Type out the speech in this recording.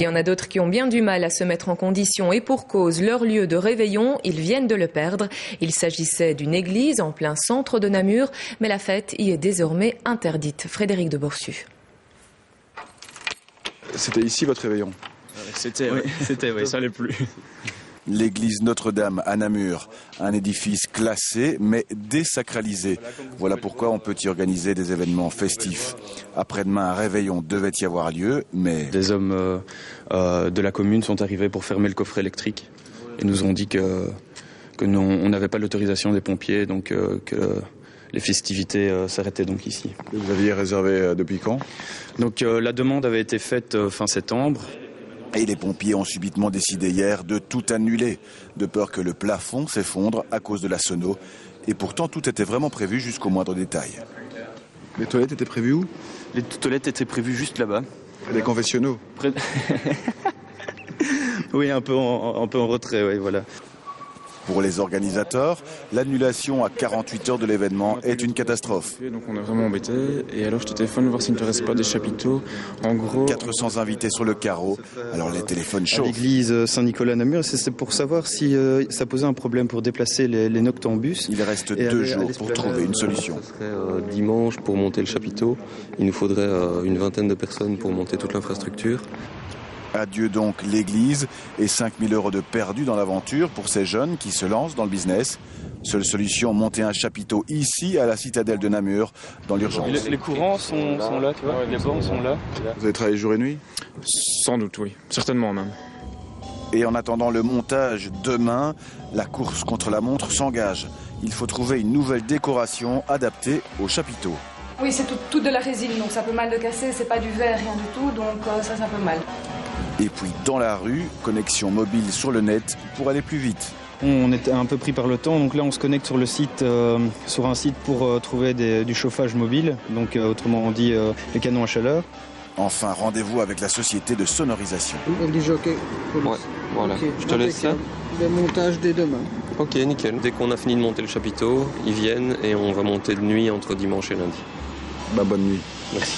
Il y en a d'autres qui ont bien du mal à se mettre en condition et pour cause, leur lieu de réveillon, ils viennent de le perdre. Il s'agissait d'une église en plein centre de Namur, mais la fête y est désormais interdite. Frédéric de Boursu. C'était ici votre réveillon? C'était, ça l'est plus. L'église Notre-Dame à Namur, un édifice classé mais désacralisé. Voilà pourquoi on peut y organiser des événements festifs. Après-demain, un réveillon devait y avoir lieu, mais... Des hommes de la commune sont arrivés pour fermer le coffret électrique et nous ont dit que on n'avait pas l'autorisation des pompiers, donc que les festivités s'arrêtaient donc ici. Vous aviez réservé depuis quand? Donc la demande avait été faite fin septembre. Et les pompiers ont subitement décidé hier de tout annuler, de peur que le plafond s'effondre à cause de la sono. Et pourtant, tout était vraiment prévu jusqu'au moindre détail. Les toilettes étaient prévues où? Les toilettes étaient prévues juste là-bas. Les confessionnaux? Oui, un peu en retrait, oui, voilà. Pour les organisateurs, l'annulation à 48 heures de l'événement est une catastrophe. Donc on est vraiment embêtés. Et alors je te téléphone voir s'il ne te reste pas des chapiteaux. En gros... 400 invités sur le carreau, alors les téléphones chauffent. L'église Saint-Nicolas-Namur, c'est pour savoir si ça posait un problème pour déplacer les noctambus. Il reste 2 jours pour trouver une solution. Ce serait dimanche pour monter le chapiteau. Il nous faudrait une vingtaine de personnes pour monter toute l'infrastructure. Adieu donc l'église et 5 000 € de perdus dans l'aventure pour ces jeunes qui se lancent dans le business. Seule solution, monter un chapiteau ici à la citadelle de Namur dans l'urgence. Les courants sont là, tu vois, les bornes sont là. Vous avez travaillé jour et nuit? Sans doute, oui. Certainement même. Et en attendant le montage demain, la course contre la montre s'engage. Il faut trouver une nouvelle décoration adaptée au chapiteau. Oui, c'est tout de la résine, donc ça peut mal de casser, c'est pas du verre, rien du tout, donc ça peut mal. Et puis dans la rue, connexion mobile sur le net pour aller plus vite. On était un peu pris par le temps, donc là on se connecte sur le site, sur un site pour trouver du chauffage mobile, donc autrement dit les canons à chaleur. Enfin, rendez-vous avec la société de sonorisation. Du jockey. Ouais, voilà. Okay. Je te laisse ça. Le montage dès demain. Ok, nickel. Dès qu'on a fini de monter le chapiteau, ils viennent et on va monter de nuit entre dimanche et lundi. Bonne nuit. Merci.